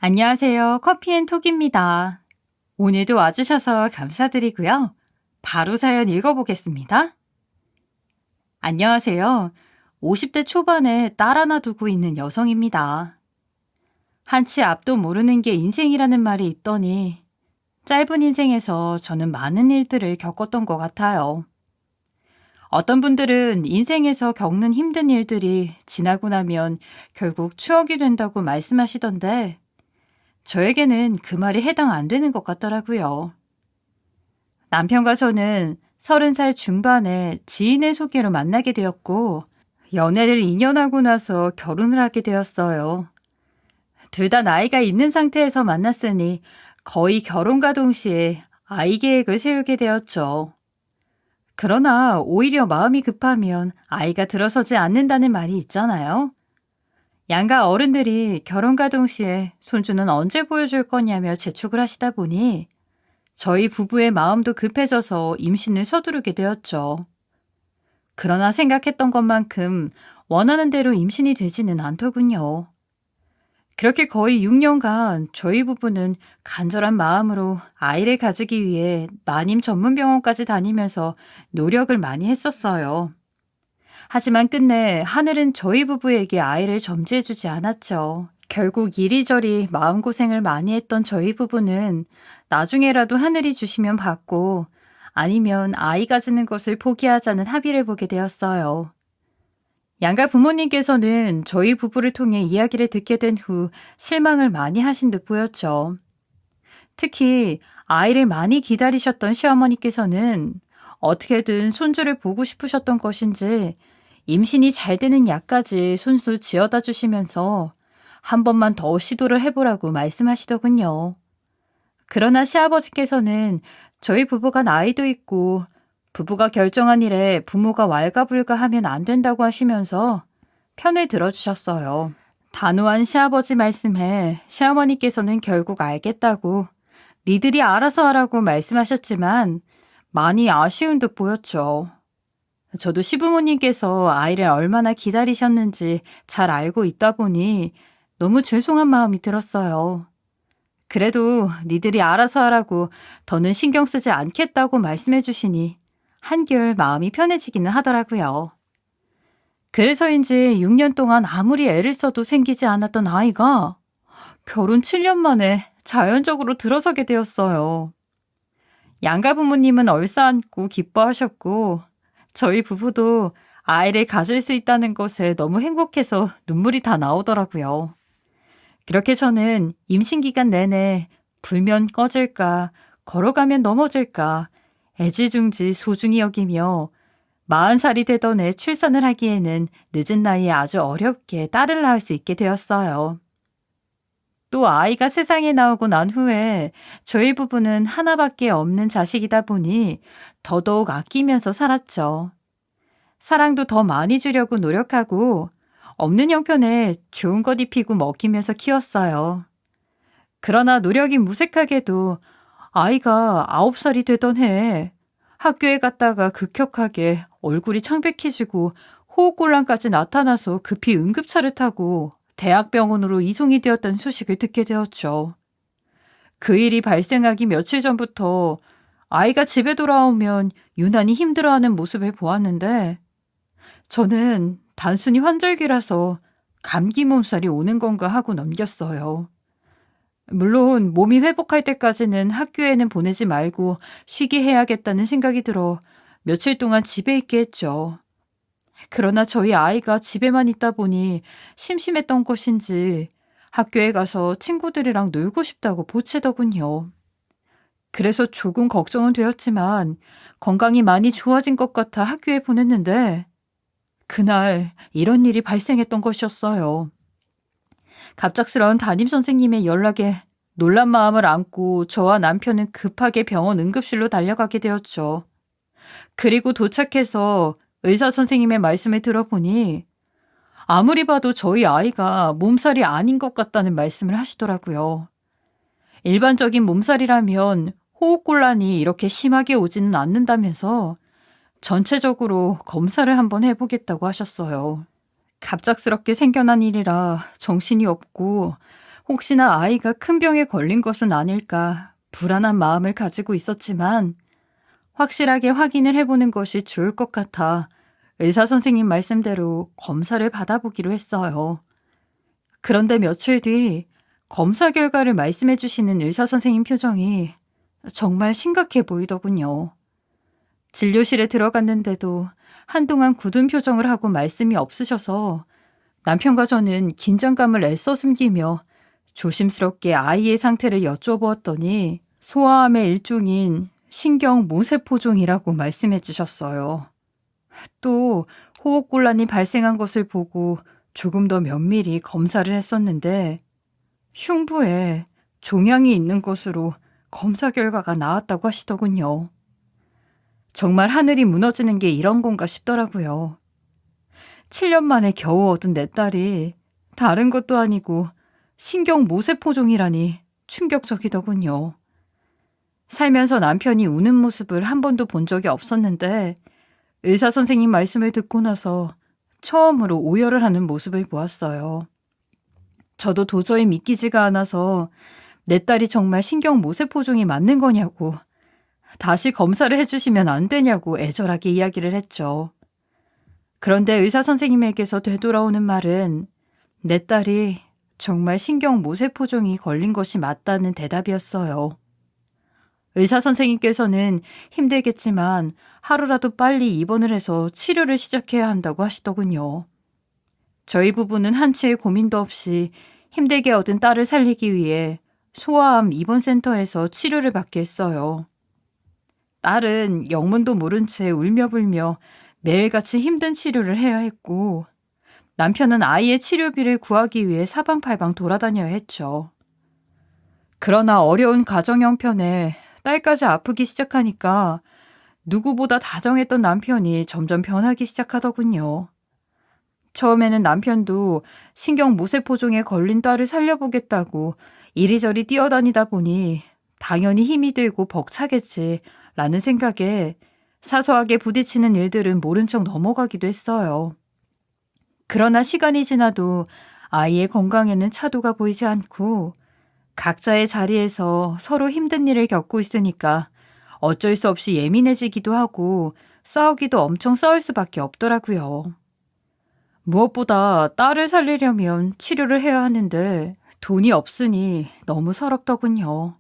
안녕하세요. 커피앤톡입니다. 오늘도 와주셔서 감사드리고요. 바로 사연 읽어보겠습니다. 안녕하세요. 50대 초반에 딸 하나 두고 있는 여성입니다. 한치 앞도 모르는 게 인생이라는 말이 있더니 짧은 인생에서 저는 많은 일들을 겪었던 것 같아요. 어떤 분들은 인생에서 겪는 힘든 일들이 지나고 나면 결국 추억이 된다고 말씀하시던데 저에게는 그 말이 해당 안 되는 것 같더라고요. 남편과 저는 30살 중반에 지인의 소개로 만나게 되었고 연애를 2년 하고 나서 결혼을 하게 되었어요. 둘 다 나이가 있는 상태에서 만났으니 거의 결혼과 동시에 아이 계획을 세우게 되었죠. 그러나 오히려 마음이 급하면 아이가 들어서지 않는다는 말이 있잖아요. 양가 어른들이 결혼과 동시에 손주는 언제 보여줄 거냐며 재촉을 하시다 보니 저희 부부의 마음도 급해져서 임신을 서두르게 되었죠. 그러나 생각했던 것만큼 원하는 대로 임신이 되지는 않더군요. 그렇게 거의 6년간 저희 부부는 간절한 마음으로 아이를 가지기 위해 난임 전문병원까지 다니면서 노력을 많이 했었어요. 하지만 끝내 하늘은 저희 부부에게 아이를 점지해주지 않았죠. 결국 이리저리 마음고생을 많이 했던 저희 부부는 나중에라도 하늘이 주시면 받고 아니면 아이 가지는 것을 포기하자는 합의를 보게 되었어요. 양가 부모님께서는 저희 부부를 통해 이야기를 듣게 된 후 실망을 많이 하신 듯 보였죠. 특히 아이를 많이 기다리셨던 시어머니께서는 어떻게든 손주를 보고 싶으셨던 것인지 임신이 잘 되는 약까지 손수 지어다 주시면서 한 번만 더 시도를 해보라고 말씀하시더군요. 그러나 시아버지께서는 저희 부부가 나이도 있고 부부가 결정한 일에 부모가 왈가불가하면 안 된다고 하시면서 편을 들어주셨어요. 단호한 시아버지 말씀에 시어머니께서는 결국 알겠다고 니들이 알아서 하라고 말씀하셨지만 많이 아쉬운 듯 보였죠. 저도 시부모님께서 아이를 얼마나 기다리셨는지 잘 알고 있다 보니 너무 죄송한 마음이 들었어요. 그래도 니들이 알아서 하라고 더는 신경 쓰지 않겠다고 말씀해 주시니 한결 마음이 편해지기는 하더라고요. 그래서인지 6년 동안 아무리 애를 써도 생기지 않았던 아이가 결혼 7년 만에 자연적으로 들어서게 되었어요. 양가 부모님은 얼싸안고 기뻐하셨고 저희 부부도 아이를 가질 수 있다는 것에 너무 행복해서 눈물이 다 나오더라고요. 그렇게 저는 임신 기간 내내 불면 꺼질까, 걸어가면 넘어질까, 애지중지 소중히 여기며 40살이 되던 애 출산을 하기에는 늦은 나이에 아주 어렵게 딸을 낳을 수 있게 되었어요. 또 아이가 세상에 나오고 난 후에 저희 부부는 하나밖에 없는 자식이다 보니 더더욱 아끼면서 살았죠. 사랑도 더 많이 주려고 노력하고 없는 형편에 좋은 것 입히고 먹이면서 키웠어요. 그러나 노력이 무색하게도 아이가 9살이 되던 해에 학교에 갔다가 급격하게 얼굴이 창백해지고 호흡곤란까지 나타나서 급히 응급차를 타고 대학병원으로 이송이 되었다는 소식을 듣게 되었죠. 그 일이 발생하기 며칠 전부터 아이가 집에 돌아오면 유난히 힘들어하는 모습을 보았는데 저는 단순히 환절기라서 감기 몸살이 오는 건가 하고 넘겼어요. 물론 몸이 회복할 때까지는 학교에는 보내지 말고 쉬게 해야겠다는 생각이 들어 며칠 동안 집에 있게 했죠. 그러나 저희 아이가 집에만 있다 보니 심심했던 것인지 학교에 가서 친구들이랑 놀고 싶다고 보채더군요. 그래서 조금 걱정은 되었지만 건강이 많이 좋아진 것 같아 학교에 보냈는데 그날 이런 일이 발생했던 것이었어요. 갑작스러운 담임선생님의 연락에 놀란 마음을 안고 저와 남편은 급하게 병원 응급실로 달려가게 되었죠. 그리고 도착해서 의사 선생님의 말씀을 들어보니 아무리 봐도 저희 아이가 몸살이 아닌 것 같다는 말씀을 하시더라고요. 일반적인 몸살이라면 호흡곤란이 이렇게 심하게 오지는 않는다면서 전체적으로 검사를 한번 해보겠다고 하셨어요. 갑작스럽게 생겨난 일이라 정신이 없고 혹시나 아이가 큰 병에 걸린 것은 아닐까 불안한 마음을 가지고 있었지만 확실하게 확인을 해보는 것이 좋을 것 같아 의사 선생님 말씀대로 검사를 받아보기로 했어요. 그런데 며칠 뒤 검사 결과를 말씀해 주시는 의사 선생님 표정이 정말 심각해 보이더군요. 진료실에 들어갔는데도 한동안 굳은 표정을 하고 말씀이 없으셔서 남편과 저는 긴장감을 애써 숨기며 조심스럽게 아이의 상태를 여쭤보았더니 소아암의 일종인 신경모세포종이라고 말씀해 주셨어요. 또 호흡곤란이 발생한 것을 보고 조금 더 면밀히 검사를 했었는데 흉부에 종양이 있는 것으로 검사 결과가 나왔다고 하시더군요. 정말 하늘이 무너지는 게 이런 건가 싶더라고요. 7년 만에 겨우 얻은 내 딸이 다른 것도 아니고 신경모세포종이라니 충격적이더군요. 살면서 남편이 우는 모습을 한 번도 본 적이 없었는데 의사 선생님 말씀을 듣고 나서 처음으로 오열을 하는 모습을 보았어요. 저도 도저히 믿기지가 않아서 내 딸이 정말 신경모세포종이 맞는 거냐고 다시 검사를 해주시면 안 되냐고 애절하게 이야기를 했죠. 그런데 의사 선생님에게서 되돌아오는 말은 내 딸이 정말 신경모세포종이 걸린 것이 맞다는 대답이었어요. 의사 선생님께서는 힘들겠지만 하루라도 빨리 입원을 해서 치료를 시작해야 한다고 하시더군요. 저희 부부는 한치의 고민도 없이 힘들게 얻은 딸을 살리기 위해 소아암 입원센터에서 치료를 받게 했어요. 딸은 영문도 모른 채 울며불며 매일같이 힘든 치료를 해야 했고 남편은 아이의 치료비를 구하기 위해 사방팔방 돌아다녀야 했죠. 그러나 어려운 가정 형편에 딸까지 아프기 시작하니까 누구보다 다정했던 남편이 점점 변하기 시작하더군요. 처음에는 남편도 신경모세포종에 걸린 딸을 살려보겠다고 이리저리 뛰어다니다 보니 당연히 힘이 들고 벅차겠지 라는 생각에 사소하게 부딪히는 일들은 모른 척 넘어가기도 했어요. 그러나 시간이 지나도 아이의 건강에는 차도가 보이지 않고 각자의 자리에서 서로 힘든 일을 겪고 있으니까 어쩔 수 없이 예민해지기도 하고 싸우기도 엄청 싸울 수밖에 없더라고요. 무엇보다 딸을 살리려면 치료를 해야 하는데 돈이 없으니 너무 서럽더군요.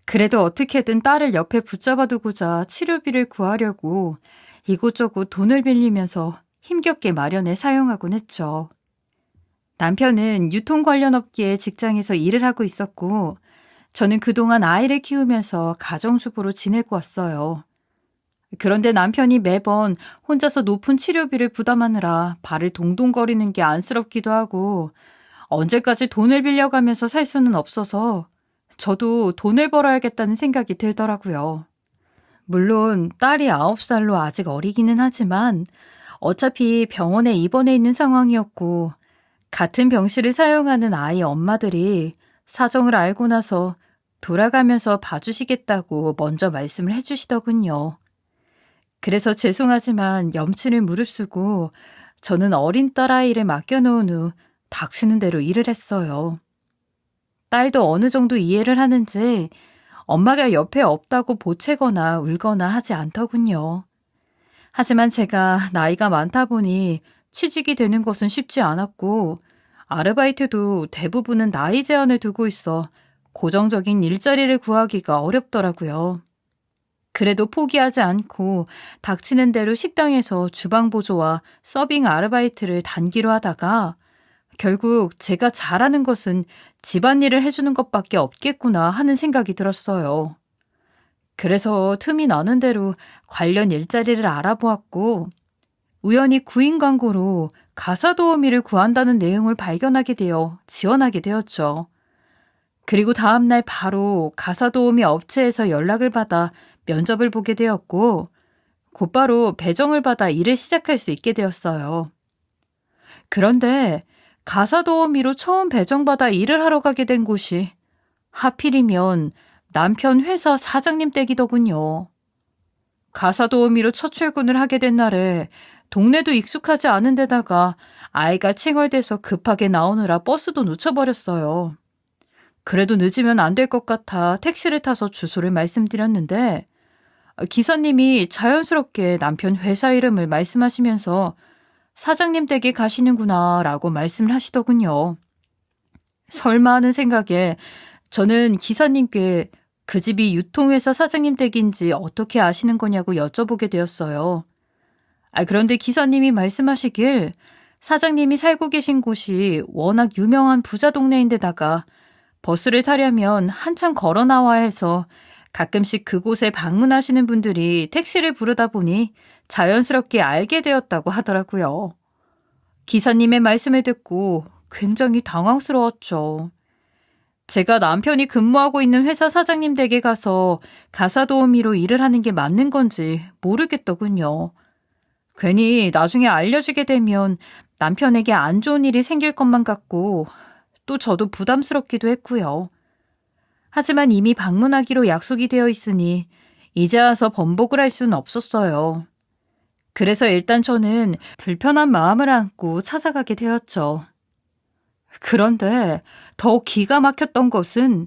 그래도 어떻게든 딸을 옆에 붙잡아두고자 치료비를 구하려고 이곳저곳 돈을 빌리면서 힘겹게 마련해 사용하곤 했죠. 남편은 유통 관련 업계에 직장에서 일을 하고 있었고 저는 그동안 아이를 키우면서 가정주부로 지내고 왔어요. 그런데 남편이 매번 혼자서 높은 치료비를 부담하느라 발을 동동거리는 게 안쓰럽기도 하고 언제까지 돈을 빌려가면서 살 수는 없어서 저도 돈을 벌어야겠다는 생각이 들더라고요. 물론 딸이 9살로 아직 어리기는 하지만 어차피 병원에 입원해 있는 상황이었고 같은 병실을 사용하는 아이 엄마들이 사정을 알고 나서 돌아가면서 봐주시겠다고 먼저 말씀을 해주시더군요. 그래서 죄송하지만 염치를 무릅쓰고 저는 어린 딸아이를 맡겨놓은 후 닥치는 대로 일을 했어요. 딸도 어느 정도 이해를 하는지 엄마가 옆에 없다고 보채거나 울거나 하지 않더군요. 하지만 제가 나이가 많다 보니 취직이 되는 것은 쉽지 않았고 아르바이트도 대부분은 나이 제한을 두고 있어 고정적인 일자리를 구하기가 어렵더라고요. 그래도 포기하지 않고 닥치는 대로 식당에서 주방 보조와 서빙 아르바이트를 단기로 하다가 결국 제가 잘하는 것은 집안일을 해주는 것밖에 없겠구나 하는 생각이 들었어요. 그래서 틈이 나는 대로 관련 일자리를 알아보았고 우연히 구인 광고로 가사 도우미를 구한다는 내용을 발견하게 되어 지원하게 되었죠. 그리고 다음날 바로 가사 도우미 업체에서 연락을 받아 면접을 보게 되었고 곧바로 배정을 받아 일을 시작할 수 있게 되었어요. 그런데 가사 도우미로 처음 배정받아 일을 하러 가게 된 곳이 하필이면 남편 회사 사장님 댁이더군요. 가사 도우미로 첫 출근을 하게 된 날에 동네도 익숙하지 않은 데다가 아이가 칭얼대서 급하게 나오느라 버스도 놓쳐버렸어요. 그래도 늦으면 안 될 것 같아 택시를 타서 주소를 말씀드렸는데 기사님이 자연스럽게 남편 회사 이름을 말씀하시면서 사장님 댁에 가시는구나 라고 말씀을 하시더군요. 설마 하는 생각에 저는 기사님께 그 집이 유통회사 사장님 댁인지 어떻게 아시는 거냐고 여쭤보게 되었어요. 그런데 기사님이 말씀하시길 사장님이 살고 계신 곳이 워낙 유명한 부자 동네인데다가 버스를 타려면 한참 걸어 나와야 해서 가끔씩 그곳에 방문하시는 분들이 택시를 부르다 보니 자연스럽게 알게 되었다고 하더라고요. 기사님의 말씀을 듣고 굉장히 당황스러웠죠. 제가 남편이 근무하고 있는 회사 사장님 댁에 가서 가사 도우미로 일을 하는 게 맞는 건지 모르겠더군요. 괜히 나중에 알려지게 되면 남편에게 안 좋은 일이 생길 것만 같고 또 저도 부담스럽기도 했고요. 하지만 이미 방문하기로 약속이 되어 있으니 이제 와서 번복을 할 수는 없었어요. 그래서 일단 저는 불편한 마음을 안고 찾아가게 되었죠. 그런데 더 기가 막혔던 것은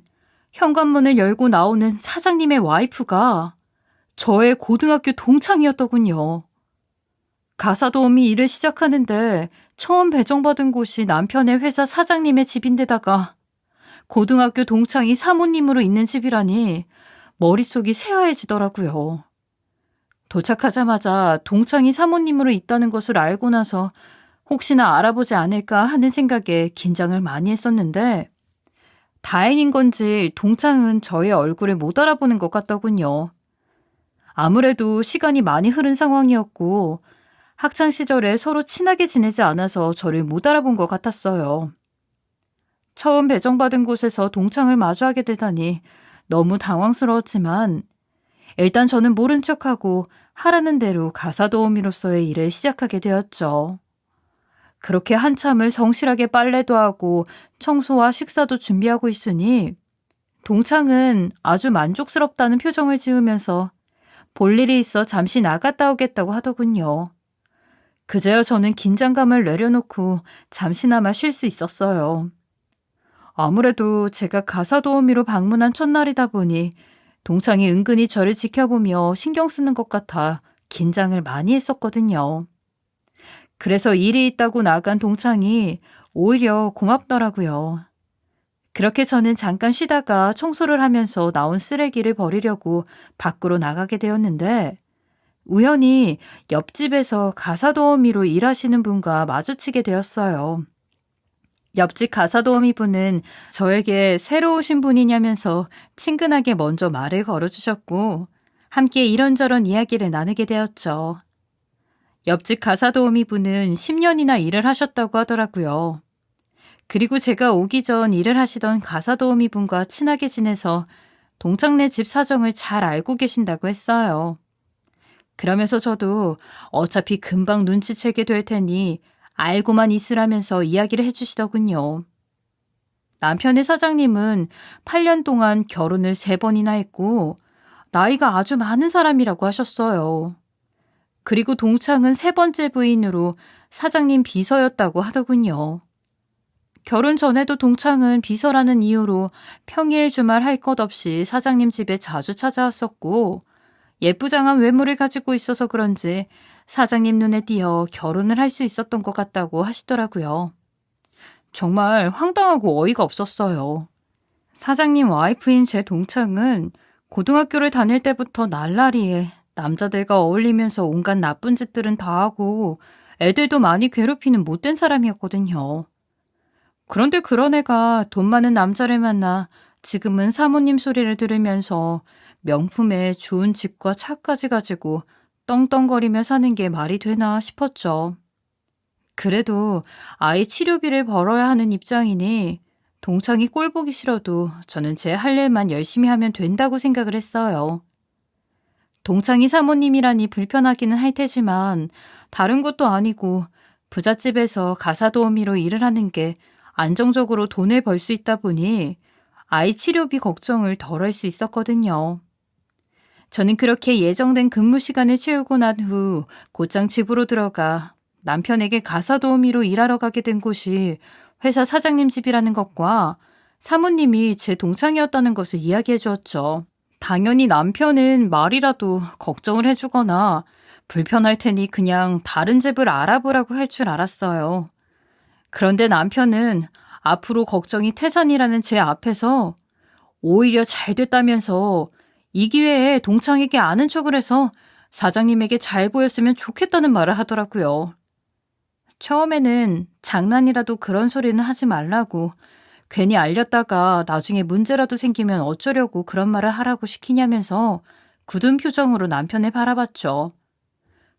현관문을 열고 나오는 사장님의 와이프가 저의 고등학교 동창이었더군요. 가사도우미 일을 시작하는데 처음 배정받은 곳이 남편의 회사 사장님의 집인데다가 고등학교 동창이 사모님으로 있는 집이라니 머릿속이 새하얘지더라고요. 도착하자마자 동창이 사모님으로 있다는 것을 알고 나서 혹시나 알아보지 않을까 하는 생각에 긴장을 많이 했었는데 다행인 건지 동창은 저의 얼굴을 못 알아보는 것 같더군요. 아무래도 시간이 많이 흐른 상황이었고 학창 시절에 서로 친하게 지내지 않아서 저를 못 알아본 것 같았어요. 처음 배정받은 곳에서 동창을 마주하게 되다니 너무 당황스러웠지만 일단 저는 모른 척하고 하라는 대로 가사도우미로서의 일을 시작하게 되었죠. 그렇게 한참을 성실하게 빨래도 하고 청소와 식사도 준비하고 있으니 동창은 아주 만족스럽다는 표정을 지으면서 볼 일이 있어 잠시 나갔다 오겠다고 하더군요. 그제야 저는 긴장감을 내려놓고 잠시나마 쉴 수 있었어요. 아무래도 제가 가사도우미로 방문한 첫날이다 보니 동창이 은근히 저를 지켜보며 신경 쓰는 것 같아 긴장을 많이 했었거든요. 그래서 일이 있다고 나간 동창이 오히려 고맙더라고요. 그렇게 저는 잠깐 쉬다가 청소를 하면서 나온 쓰레기를 버리려고 밖으로 나가게 되었는데 우연히 옆집에서 가사도우미로 일하시는 분과 마주치게 되었어요. 옆집 가사도우미 분은 저에게 새로 오신 분이냐면서 친근하게 먼저 말을 걸어주셨고 함께 이런저런 이야기를 나누게 되었죠. 옆집 가사도우미 분은 10년이나 일을 하셨다고 하더라고요. 그리고 제가 오기 전 일을 하시던 가사도우미 분과 친하게 지내서 동창네 집 사정을 잘 알고 계신다고 했어요. 그러면서 저도 어차피 금방 눈치채게 될 테니 알고만 있으라면서 이야기를 해주시더군요. 남편의 사장님은 8년 동안 결혼을 3번이나 했고 나이가 아주 많은 사람이라고 하셨어요. 그리고 동창은 3번째 부인으로 사장님 비서였다고 하더군요. 결혼 전에도 동창은 비서라는 이유로 평일 주말 할 것 없이 사장님 집에 자주 찾아왔었고 예쁘장한 외모를 가지고 있어서 그런지 사장님 눈에 띄어 결혼을 할 수 있었던 것 같다고 하시더라고요. 정말 황당하고 어이가 없었어요. 사장님 와이프인 제 동창은 고등학교를 다닐 때부터 날라리에 남자들과 어울리면서 온갖 나쁜 짓들은 다 하고 애들도 많이 괴롭히는 못된 사람이었거든요. 그런데 그런 애가 돈 많은 남자를 만나 지금은 사모님 소리를 들으면서 명품에 좋은 집과 차까지 가지고 떵떵거리며 사는 게 말이 되나 싶었죠. 그래도 아이 치료비를 벌어야 하는 입장이니 동창이 꼴 보기 싫어도 저는 제 할 일만 열심히 하면 된다고 생각을 했어요. 동창이 사모님이라니 불편하기는 할 테지만 다른 것도 아니고 부잣집에서 가사도우미로 일을 하는 게 안정적으로 돈을 벌 수 있다 보니 아이 치료비 걱정을 덜 할 수 있었거든요. 저는 그렇게 예정된 근무 시간을 채우고 난 후 곧장 집으로 들어가 남편에게 가사도우미로 일하러 가게 된 곳이 회사 사장님 집이라는 것과 사모님이 제 동창이었다는 것을 이야기해 주었죠. 당연히 남편은 말이라도 걱정을 해주거나 불편할 테니 그냥 다른 집을 알아보라고 할 줄 알았어요. 그런데 남편은 앞으로 걱정이 태산이라는 제 앞에서 오히려 잘 됐다면서 이 기회에 동창에게 아는 척을 해서 사장님에게 잘 보였으면 좋겠다는 말을 하더라고요. 처음에는 장난이라도 그런 소리는 하지 말라고 괜히 알렸다가 나중에 문제라도 생기면 어쩌려고 그런 말을 하라고 시키냐면서 굳은 표정으로 남편을 바라봤죠.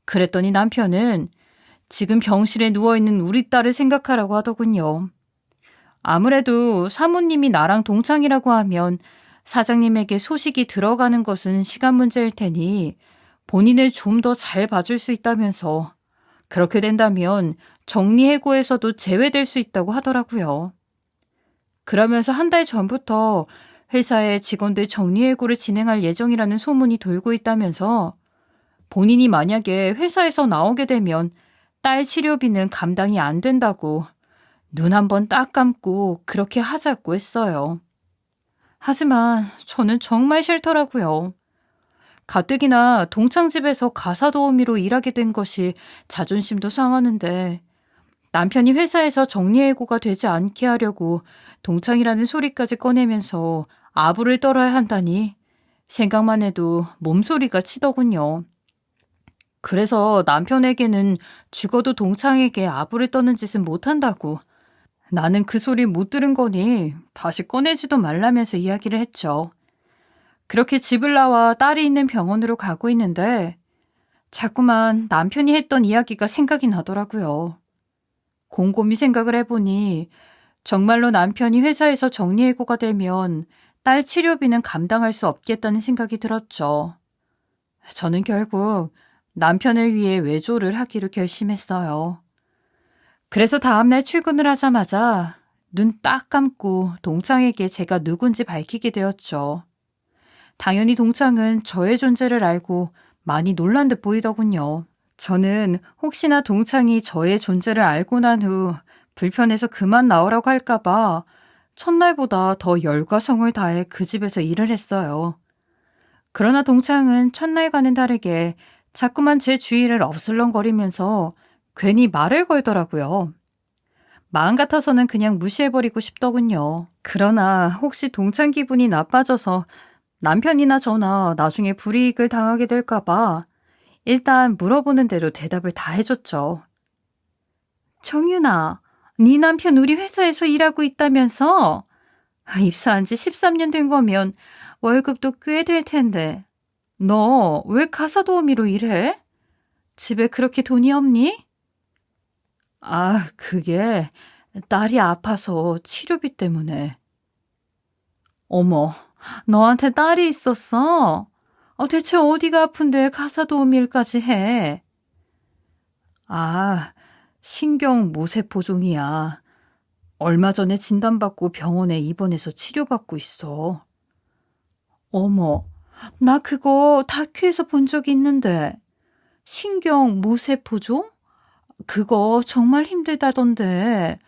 그랬더니 남편은 지금 병실에 누워있는 우리 딸을 생각하라고 하더군요. 아무래도 사모님이 나랑 동창이라고 하면 사장님에게 소식이 들어가는 것은 시간 문제일 테니 본인을 좀 더 잘 봐줄 수 있다면서 그렇게 된다면 정리해고에서도 제외될 수 있다고 하더라고요. 그러면서 한 달 전부터 회사에 직원들 정리해고를 진행할 예정이라는 소문이 돌고 있다면서 본인이 만약에 회사에서 나오게 되면 딸 치료비는 감당이 안 된다고 눈 한 번 딱 감고 그렇게 하자고 했어요. 하지만 저는 정말 싫더라고요. 가뜩이나 동창집에서 가사 도우미로 일하게 된 것이 자존심도 상하는데 남편이 회사에서 정리해고가 되지 않게 하려고 동창이라는 소리까지 꺼내면서 아부를 떨어야 한다니 생각만 해도 몸소리가 치더군요. 그래서 남편에게는 죽어도 동창에게 아부를 떠는 짓은 못한다고 나는 그 소리 못 들은 거니 다시 꺼내지도 말라면서 이야기를 했죠. 그렇게 집을 나와 딸이 있는 병원으로 가고 있는데 자꾸만 남편이 했던 이야기가 생각이 나더라고요. 곰곰이 생각을 해보니 정말로 남편이 회사에서 정리해고가 되면 딸 치료비는 감당할 수 없겠다는 생각이 들었죠. 저는 결국 남편을 위해 외조를 하기로 결심했어요. 그래서 다음날 출근을 하자마자 눈 딱 감고 동창에게 제가 누군지 밝히게 되었죠. 당연히 동창은 저의 존재를 알고 많이 놀란 듯 보이더군요. 저는 혹시나 동창이 저의 존재를 알고 난 후 불편해서 그만 나오라고 할까봐 첫날보다 더 열과 성을 다해 그 집에서 일을 했어요. 그러나 동창은 첫날과는 다르게 자꾸만 제 주위를 어슬렁거리면서 괜히 말을 걸더라고요. 마음 같아서는 그냥 무시해버리고 싶더군요. 그러나 혹시 동창 기분이 나빠져서 남편이나 저나 나중에 불이익을 당하게 될까봐 일단 물어보는 대로 대답을 다 해줬죠. 정윤아, 네 남편 우리 회사에서 일하고 있다면서? 입사한 지 13년 된 거면 월급도 꽤 될 텐데. 너 왜 가사 도우미로 일해? 집에 그렇게 돈이 없니? 아, 그게 딸이 아파서 치료비 때문에. 어머, 너한테 딸이 있었어? 대체 어디가 아픈데 가사 도우미 일까지 해? 아, 신경 모세포종이야. 얼마 전에 진단받고 병원에 입원해서 치료받고 있어. 어머, 나 그거 다큐에서 본 적이 있는데. 신경 모세포종? 그거 정말 힘들다던데.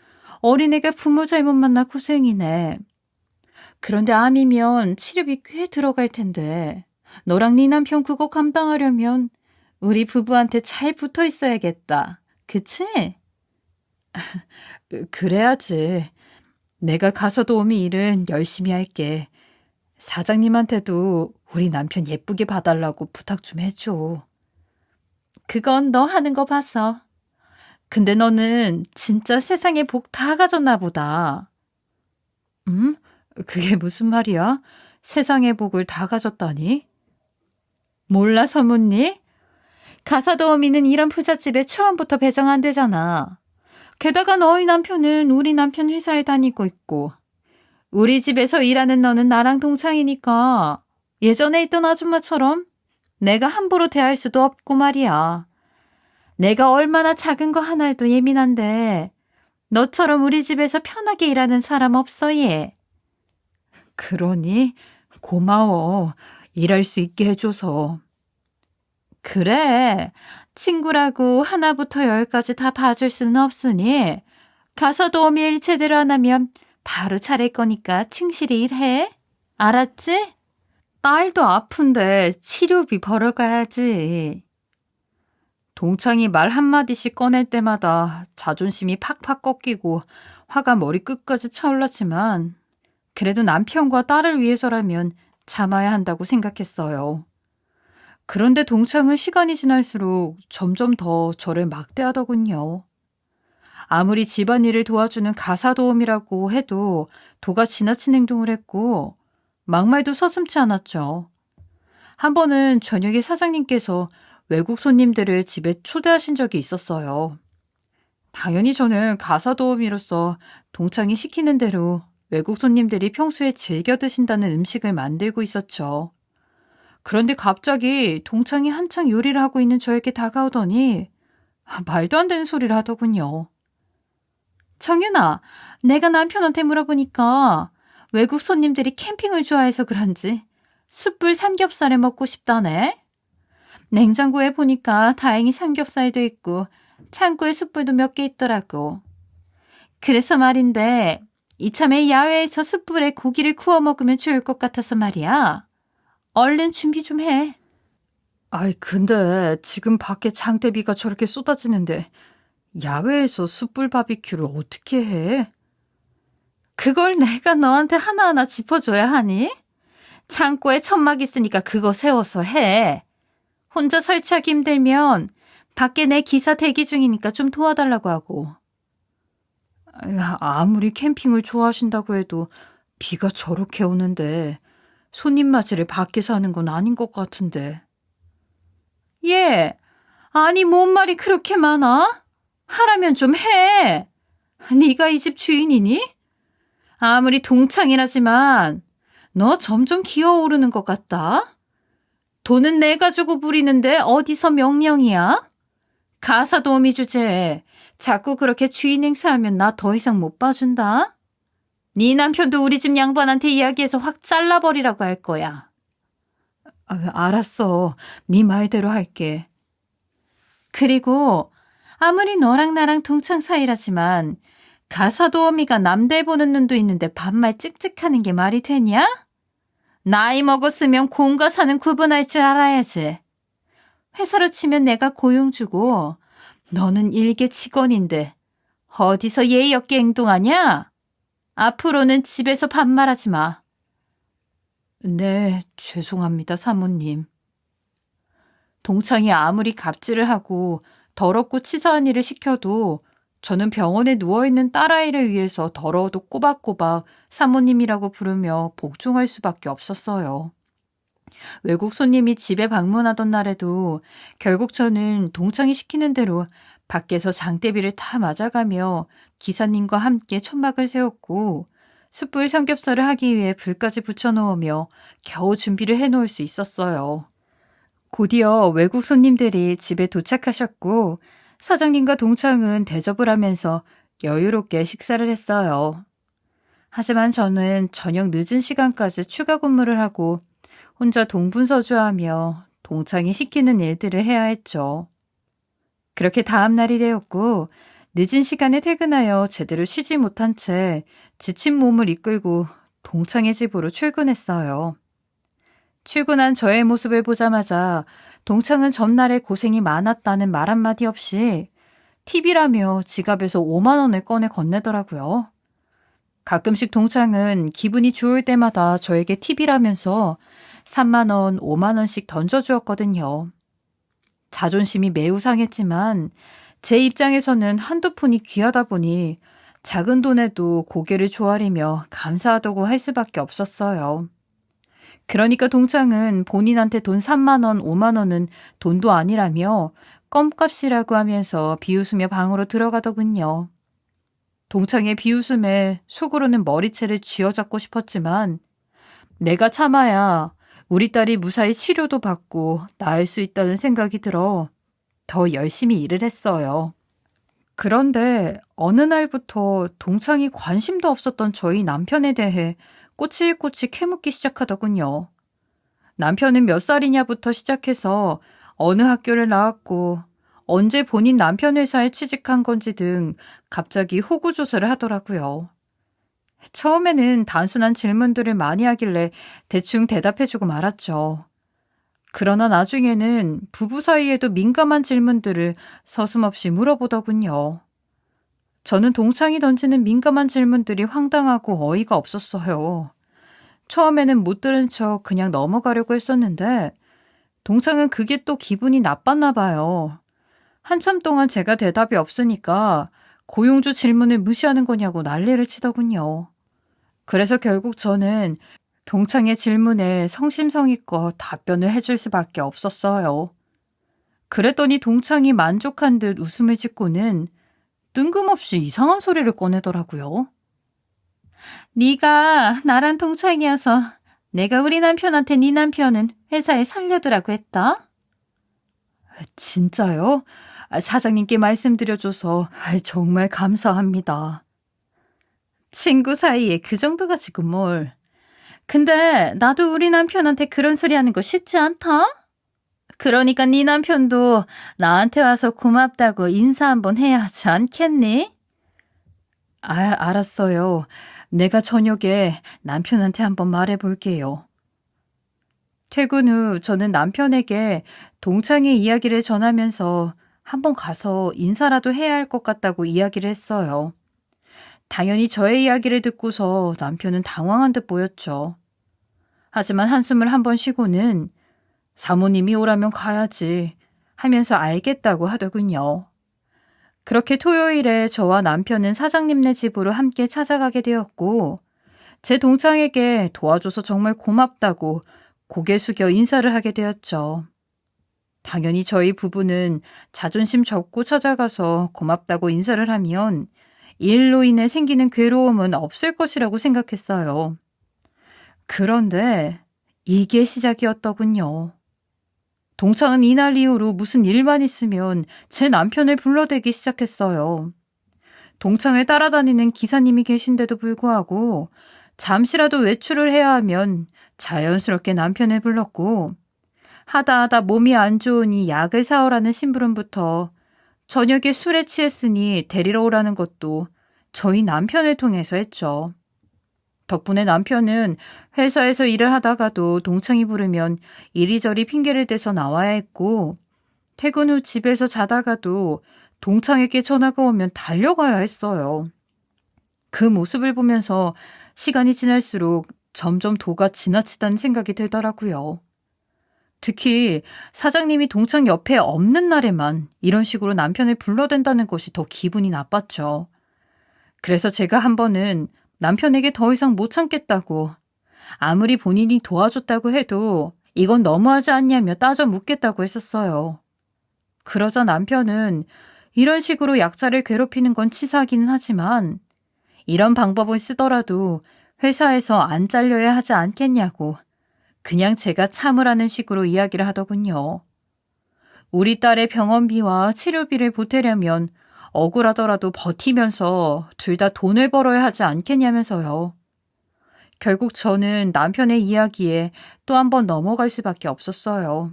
어린애가 부모 잘못 만나 고생이네. 그런데 암이면 치료비 꽤 들어갈 텐데. 너랑 네 남편 그거 감당하려면 우리 부부한테 잘 붙어 있어야겠다. 그치? 그래야지. 내가 가서 도우미 일은 열심히 할게. 사장님한테도 우리 남편 예쁘게 봐달라고 부탁 좀 해줘. 그건 너 하는 거 봤어. 근데 너는 진짜 세상에 복 다 가졌나 보다. 그게 무슨 말이야? 세상의 복을 다 가졌다니? 몰라서 묻니? 가사 도우미는 이런 부잣집에 처음부터 배정 안 되잖아. 게다가 너희 남편은 우리 남편 회사에 다니고 있고 우리 집에서 일하는 너는 나랑 동창이니까 예전에 있던 아줌마처럼 내가 함부로 대할 수도 없고 말이야. 내가 얼마나 작은 거 하나에도 예민한데 너처럼 우리 집에서 편하게 일하는 사람 없어 얘. 그러니 고마워. 일할 수 있게 해줘서. 그래. 친구라고 하나부터 열까지 다 봐줄 수는 없으니 가사 도우미 일 제대로 안 하면 바로 차릴 거니까 충실히 일해. 알았지? 딸도 아픈데 치료비 벌어가야지. 동창이 말 한마디씩 꺼낼 때마다 자존심이 팍팍 꺾이고 화가 머리 끝까지 차올랐지만 그래도 남편과 딸을 위해서라면 참아야 한다고 생각했어요. 그런데 동창은 시간이 지날수록 점점 더 저를 막대하더군요. 아무리 집안일을 도와주는 가사도우미라고 해도 도가 지나친 행동을 했고 막말도 서슴지 않았죠. 한 번은 저녁에 사장님께서 외국 손님들을 집에 초대하신 적이 있었어요. 당연히 저는 가사도우미로서 동창이 시키는 대로 외국 손님들이 평소에 즐겨 드신다는 음식을 만들고 있었죠. 그런데 갑자기 동창이 한창 요리를 하고 있는 저에게 다가오더니 말도 안 되는 소리를 하더군요. 정윤아, 내가 남편한테 물어보니까 외국 손님들이 캠핑을 좋아해서 그런지 숯불 삼겹살을 먹고 싶다네. 냉장고에 보니까 다행히 삼겹살도 있고 창고에 숯불도 몇 개 있더라고. 그래서 말인데 이참에 야외에서 숯불에 고기를 구워 먹으면 좋을 것 같아서 말이야. 얼른 준비 좀 해. 아이, 근데 지금 밖에 장대비가 저렇게 쏟아지는데 야외에서 숯불 바비큐를 어떻게 해? 그걸 내가 너한테 하나하나 짚어줘야 하니? 창고에 천막 있으니까 그거 세워서 해. 혼자 설치하기 힘들면 밖에 내 기사 대기 중이니까 좀 도와달라고 하고. 아무리 캠핑을 좋아하신다고 해도 비가 저렇게 오는데 손님 맞이를 밖에서 하는 건 아닌 것 같은데. 예, 아니 뭔 말이 그렇게 많아? 하라면 좀 해. 네가 이 집 주인이니? 아무리 동창이라지만 너 점점 기어오르는 것 같다. 돈은 내가 주고 부리는데 어디서 명령이야? 가사도우미 주제에 자꾸 그렇게 주인 행세하면 나 더 이상 못 봐준다. 네 남편도 우리 집 양반한테 이야기해서 확 잘라버리라고 할 거야. 알았어. 네 말대로 할게. 그리고 아무리 너랑 나랑 동창 사이라지만 가사도우미가 남들 보는 눈도 있는데 반말 찍찍하는 게 말이 되냐? 나이 먹었으면 공과 사는 구분할 줄 알아야지. 회사로 치면 내가 고용 주고 너는 일개 직원인데 어디서 예의 없게 행동하냐? 앞으로는 집에서 반말하지 마. 네, 죄송합니다, 사모님. 동창이 아무리 갑질을 하고 더럽고 치사한 일을 시켜도 저는 병원에 누워있는 딸아이를 위해서 더러워도 꼬박꼬박 사모님이라고 부르며 복종할 수밖에 없었어요. 외국 손님이 집에 방문하던 날에도 결국 저는 동창이 시키는 대로 밖에서 장대비를 다 맞아가며 기사님과 함께 천막을 세웠고 숯불 삼겹살을 하기 위해 불까지 붙여놓으며 겨우 준비를 해놓을 수 있었어요. 곧이어 외국 손님들이 집에 도착하셨고 사장님과 동창은 대접을 하면서 여유롭게 식사를 했어요. 하지만 저는 저녁 늦은 시간까지 추가 근무를 하고 혼자 동분서주하며 동창이 시키는 일들을 해야 했죠. 그렇게 다음 날이 되었고 늦은 시간에 퇴근하여 제대로 쉬지 못한 채 지친 몸을 이끌고 동창의 집으로 출근했어요. 출근한 저의 모습을 보자마자 동창은 전날에 고생이 많았다는 말 한마디 없이 팁이라며 지갑에서 5만 원을 꺼내 건네더라고요. 가끔씩 동창은 기분이 좋을 때마다 저에게 팁이라면서 3만 원, 5만 원씩 던져주었거든요. 자존심이 매우 상했지만 제 입장에서는 한두 푼이 귀하다 보니 작은 돈에도 고개를 조아리며 감사하다고 할 수밖에 없었어요. 그러니까 동창은 본인한테 돈 3만 원, 5만 원은 돈도 아니라며 껌값이라고 하면서 비웃으며 방으로 들어가더군요. 동창의 비웃음에 속으로는 머리채를 쥐어잡고 싶었지만 내가 참아야 우리 딸이 무사히 치료도 받고 나을 수 있다는 생각이 들어 더 열심히 일을 했어요. 그런데 어느 날부터 동창이 관심도 없었던 저희 남편에 대해 꼬치꼬치 캐묻기 시작하더군요. 남편은 몇 살이냐부터 시작해서 어느 학교를 나왔고 언제 본인 남편 회사에 취직한 건지 등 갑자기 호구조사를 하더라고요. 처음에는 단순한 질문들을 많이 하길래 대충 대답해주고 말았죠. 그러나 나중에는 부부 사이에도 민감한 질문들을 서슴없이 물어보더군요. 저는 동창이 던지는 민감한 질문들이 황당하고 어이가 없었어요. 처음에는 못 들은 척 그냥 넘어가려고 했었는데 동창은 그게 또 기분이 나빴나 봐요. 한참 동안 제가 대답이 없으니까 고용주 질문을 무시하는 거냐고 난리를 치더군요. 그래서 결국 저는 동창의 질문에 성심성의껏 답변을 해줄 수밖에 없었어요. 그랬더니 동창이 만족한 듯 웃음을 짓고는 뜬금없이 이상한 소리를 꺼내더라고요. 네가 나랑 동창이어서 내가 우리 남편한테 네 남편은 회사에 살려두라고 했다? 진짜요? 사장님께 말씀드려줘서 정말 감사합니다. 친구 사이에 그 정도 가지고 뭘. 근데 나도 우리 남편한테 그런 소리 하는 거 쉽지 않다? 그러니까 네 남편도 나한테 와서 고맙다고 인사 한번 해야 하지 않겠니? 알았어요. 내가 저녁에 남편한테 한번 말해볼게요. 퇴근 후 저는 남편에게 동창의 이야기를 전하면서 한번 가서 인사라도 해야 할 것 같다고 이야기를 했어요. 당연히 저의 이야기를 듣고서 남편은 당황한 듯 보였죠. 하지만 한숨을 한번 쉬고는 사모님이 오라면 가야지 하면서 알겠다고 하더군요. 그렇게 토요일에 저와 남편은 사장님네 집으로 함께 찾아가게 되었고 제 동창에게 도와줘서 정말 고맙다고 고개 숙여 인사를 하게 되었죠. 당연히 저희 부부는 자존심 접고 찾아가서 고맙다고 인사를 하면 이 일로 인해 생기는 괴로움은 없을 것이라고 생각했어요. 그런데 이게 시작이었더군요. 동창은 이날 이후로 무슨 일만 있으면 제 남편을 불러대기 시작했어요. 동창을 따라다니는 기사님이 계신데도 불구하고 잠시라도 외출을 해야 하면 자연스럽게 남편을 불렀고 하다 몸이 안 좋으니 약을 사오라는 심부름부터 저녁에 술에 취했으니 데리러 오라는 것도 저희 남편을 통해서 했죠. 덕분에 남편은 회사에서 일을 하다가도 동창이 부르면 이리저리 핑계를 대서 나와야 했고 퇴근 후 집에서 자다가도 동창에게 전화가 오면 달려가야 했어요. 그 모습을 보면서 시간이 지날수록 점점 도가 지나치다는 생각이 들더라고요. 특히 사장님이 동창 옆에 없는 날에만 이런 식으로 남편을 불러댄다는 것이 더 기분이 나빴죠. 그래서 제가 한 번은 남편에게 더 이상 못 참겠다고 아무리 본인이 도와줬다고 해도 이건 너무하지 않냐며 따져 묻겠다고 했었어요. 그러자 남편은 이런 식으로 약자를 괴롭히는 건 치사하기는 하지만 이런 방법을 쓰더라도 회사에서 안 잘려야 하지 않겠냐고 그냥 제가 참으라는 식으로 이야기를 하더군요. 우리 딸의 병원비와 치료비를 보태려면 억울하더라도 버티면서 둘 다 돈을 벌어야 하지 않겠냐면서요. 결국 저는 남편의 이야기에 또 한 번 넘어갈 수밖에 없었어요.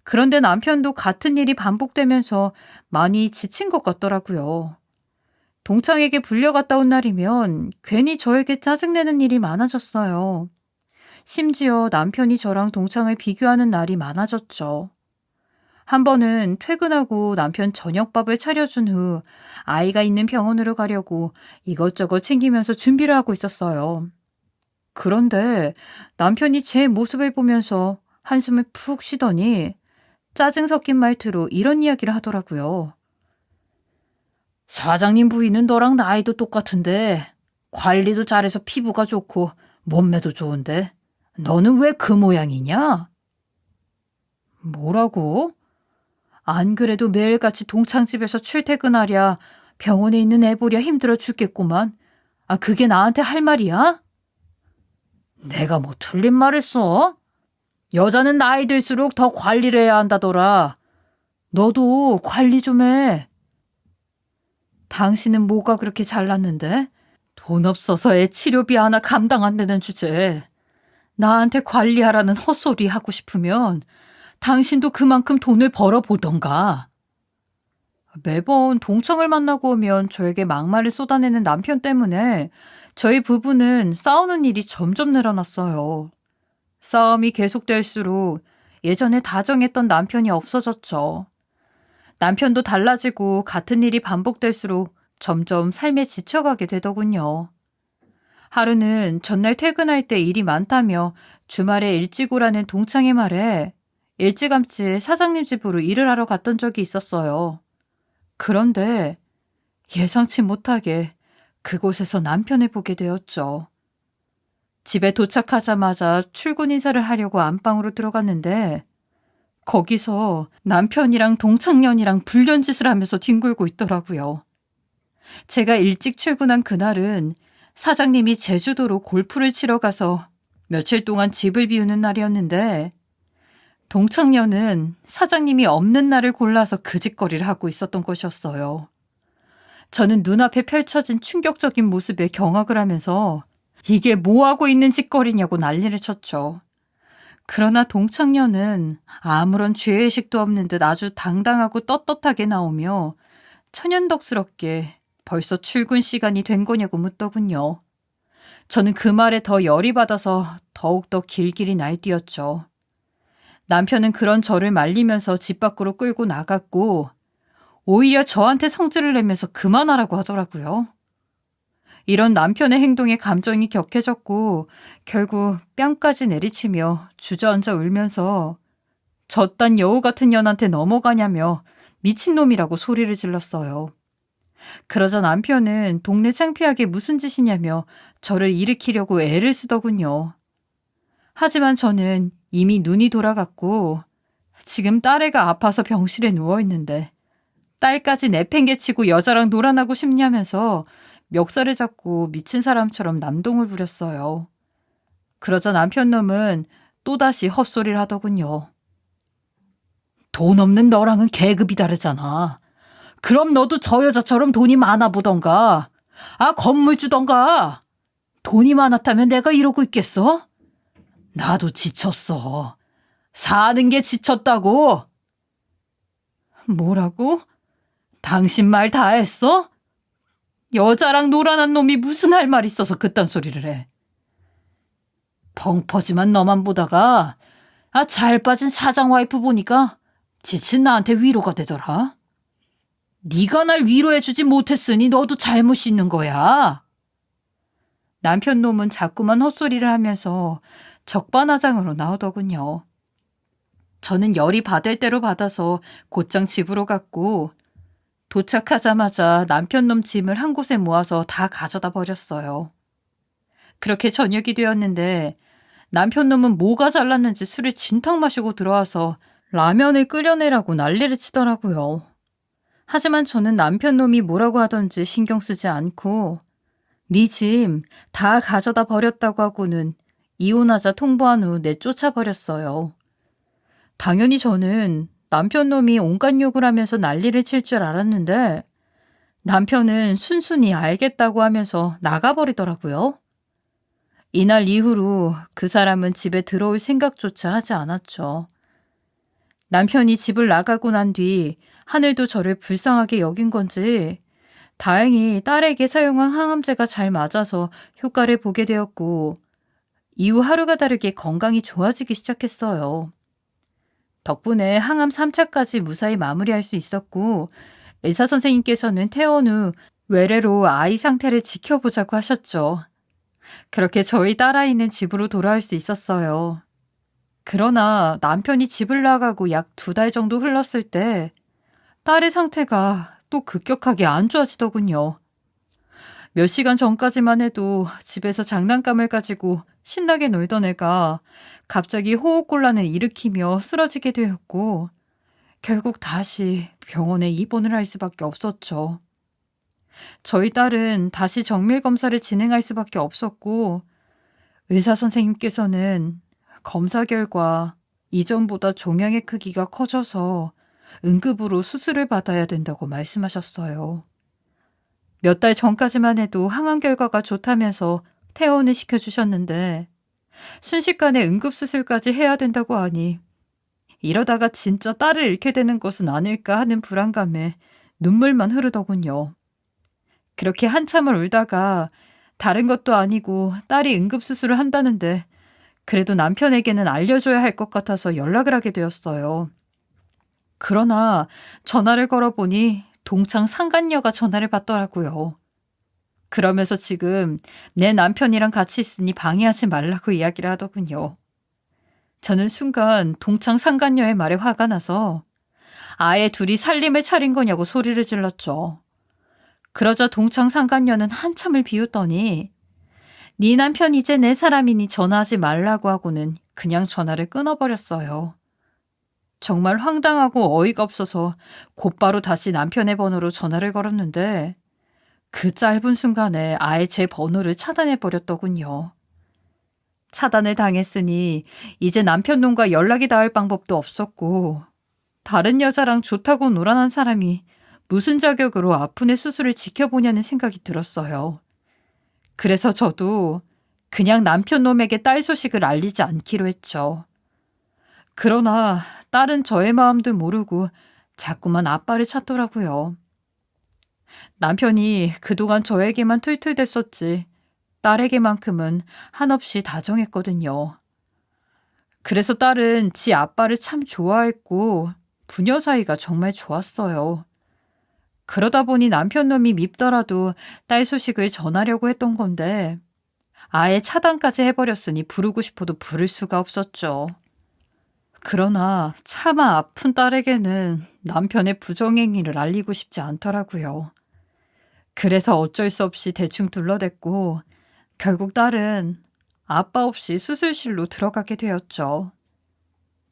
그런데 남편도 같은 일이 반복되면서 많이 지친 것 같더라고요. 동창에게 불려갔다 온 날이면 괜히 저에게 짜증내는 일이 많아졌어요. 심지어 남편이 저랑 동창을 비교하는 날이 많아졌죠. 한 번은 퇴근하고 남편 저녁밥을 차려준 후 아이가 있는 병원으로 가려고 이것저것 챙기면서 준비를 하고 있었어요. 그런데 남편이 제 모습을 보면서 한숨을 푹 쉬더니 짜증 섞인 말투로 이런 이야기를 하더라고요. 사장님 부인은 너랑 나이도 똑같은데 관리도 잘해서 피부가 좋고 몸매도 좋은데 너는 왜 그 모양이냐? 뭐라고? 안 그래도 매일같이 동창집에서 출퇴근하랴 병원에 있는 애 보랴 힘들어 죽겠구만. 그게 나한테 할 말이야? 내가 뭐 틀린 말 했어? 여자는 나이 들수록 더 관리를 해야 한다더라. 너도 관리 좀 해. 당신은 뭐가 그렇게 잘났는데? 돈 없어서 애 치료비 하나 감당 안 되는 주제에 나한테 관리하라는 헛소리 하고 싶으면 당신도 그만큼 돈을 벌어보던가. 매번 동창을 만나고 오면 저에게 막말을 쏟아내는 남편 때문에 저희 부부는 싸우는 일이 점점 늘어났어요. 싸움이 계속될수록 예전에 다정했던 남편이 없어졌죠. 남편도 달라지고 같은 일이 반복될수록 점점 삶에 지쳐가게 되더군요. 하루는 전날 퇴근할 때 일이 많다며 주말에 일찍 오라는 동창의 말에 일찌감치 사장님 집으로 일을 하러 갔던 적이 있었어요. 그런데 예상치 못하게 그곳에서 남편을 보게 되었죠. 집에 도착하자마자 출근 인사를 하려고 안방으로 들어갔는데 거기서 남편이랑 동창년이랑 불륜짓을 하면서 뒹굴고 있더라고요. 제가 일찍 출근한 그날은 사장님이 제주도로 골프를 치러 가서 며칠 동안 집을 비우는 날이었는데 동창년은 사장님이 없는 날을 골라서 그 짓거리를 하고 있었던 것이었어요. 저는 눈앞에 펼쳐진 충격적인 모습에 경악을 하면서 이게 뭐하고 있는 짓거리냐고 난리를 쳤죠. 그러나 동창년은 아무런 죄의식도 없는 듯 아주 당당하고 떳떳하게 나오며 천연덕스럽게 벌써 출근 시간이 된 거냐고 묻더군요. 저는 그 말에 더 열이 받아서 더욱더 길길이 날뛰었죠. 남편은 그런 저를 말리면서 집 밖으로 끌고 나갔고 오히려 저한테 성질을 내면서 그만하라고 하더라고요. 이런 남편의 행동에 감정이 격해졌고 결국 뺨까지 내리치며 주저앉아 울면서 저딴 여우 같은 년한테 넘어가냐며 미친놈이라고 소리를 질렀어요. 그러자 남편은 동네 창피하게 무슨 짓이냐며 저를 일으키려고 애를 쓰더군요. 하지만 저는 이미 눈이 돌아갔고 지금 딸애가 아파서 병실에 누워있는데 딸까지 내팽개치고 여자랑 놀아나고 싶냐면서 멱살을 잡고 미친 사람처럼 남동을 부렸어요. 그러자 남편 놈은 또다시 헛소리를 하더군요. 돈 없는 너랑은 계급이 다르잖아. 그럼 너도 저 여자처럼 돈이 많아 보던가. 건물 주던가. 돈이 많았다면 내가 이러고 있겠어? 나도 지쳤어. 사는 게 지쳤다고. 뭐라고? 당신 말 다 했어? 여자랑 놀아난 놈이 무슨 할 말 있어서 그딴 소리를 해. 펑퍼짐한 너만 보다가 잘 빠진 사장 와이프 보니까 지친 나한테 위로가 되더라. 네가 날 위로해주지 못했으니 너도 잘못이 있는 거야. 남편 놈은 자꾸만 헛소리를 하면서 적반하장으로 나오더군요. 저는 열이 받을 대로 받아서 곧장 집으로 갔고 도착하자마자 남편 놈 짐을 한 곳에 모아서 다 가져다 버렸어요. 그렇게 저녁이 되었는데 남편 놈은 뭐가 잘났는지 술을 진탕 마시고 들어와서 라면을 끓여내라고 난리를 치더라고요. 하지만 저는 남편 놈이 뭐라고 하던지 신경 쓰지 않고 네 짐 다 가져다 버렸다고 하고는 이혼하자 통보한 후 내쫓아 버렸어요. 당연히 저는 남편 놈이 온갖 욕을 하면서 난리를 칠 줄 알았는데 남편은 순순히 알겠다고 하면서 나가버리더라고요. 이날 이후로 그 사람은 집에 들어올 생각조차 하지 않았죠. 남편이 집을 나가고 난 뒤 하늘도 저를 불쌍하게 여긴 건지 다행히 딸에게 사용한 항암제가 잘 맞아서 효과를 보게 되었고 이후 하루가 다르게 건강이 좋아지기 시작했어요. 덕분에 항암 3차까지 무사히 마무리할 수 있었고 의사 선생님께서는 퇴원 후 외래로 아이 상태를 지켜보자고 하셨죠. 그렇게 저희 딸아이는 집으로 돌아올 수 있었어요. 그러나 남편이 집을 나가고 약 2달 정도 흘렀을 때 딸의 상태가 또 급격하게 안 좋아지더군요. 몇 시간 전까지만 해도 집에서 장난감을 가지고 신나게 놀던 애가 갑자기 호흡곤란을 일으키며 쓰러지게 되었고 결국 다시 병원에 입원을 할 수밖에 없었죠. 저희 딸은 다시 정밀 검사를 진행할 수밖에 없었고 의사 선생님께서는 검사 결과 이전보다 종양의 크기가 커져서 응급으로 수술을 받아야 된다고 말씀하셨어요. 몇 달 전까지만 해도 항암 결과가 좋다면서 퇴원을 시켜주셨는데 순식간에 응급수술까지 해야 된다고 하니 이러다가 진짜 딸을 잃게 되는 것은 아닐까 하는 불안감에 눈물만 흐르더군요. 그렇게 한참을 울다가 다른 것도 아니고 딸이 응급수술을 한다는데 그래도 남편에게는 알려줘야 할 것 같아서 연락을 하게 되었어요. 그러나 전화를 걸어보니 동창 상간녀가 전화를 받더라고요. 그러면서 지금 내 남편이랑 같이 있으니 방해하지 말라고 이야기를 하더군요. 저는 순간 동창 상간녀의 말에 화가 나서 아예 둘이 살림을 차린 거냐고 소리를 질렀죠. 그러자 동창 상간녀는 한참을 비웃더니 네 남편 이제 내 사람이니 전화하지 말라고 하고는 그냥 전화를 끊어버렸어요. 정말 황당하고 어이가 없어서 곧바로 다시 남편의 번호로 전화를 걸었는데 그 짧은 순간에 아예 제 번호를 차단해버렸더군요. 차단을 당했으니 이제 남편 놈과 연락이 닿을 방법도 없었고 다른 여자랑 좋다고 놀아난 사람이 무슨 자격으로 아픈의 수술을 지켜보냐는 생각이 들었어요. 그래서 저도 그냥 남편 놈에게 딸 소식을 알리지 않기로 했죠. 그러나 딸은 저의 마음도 모르고 자꾸만 아빠를 찾더라고요. 남편이 그동안 저에게만 툴툴댔었지 딸에게만큼은 한없이 다정했거든요. 그래서 딸은 지 아빠를 참 좋아했고 부녀 사이가 정말 좋았어요. 그러다 보니 남편 놈이 밉더라도 딸 소식을 전하려고 했던 건데 아예 차단까지 해버렸으니 부르고 싶어도 부를 수가 없었죠. 그러나 차마 아픈 딸에게는 남편의 부정행위를 알리고 싶지 않더라고요. 그래서 어쩔 수 없이 대충 둘러댔고 결국 딸은 아빠 없이 수술실로 들어가게 되었죠.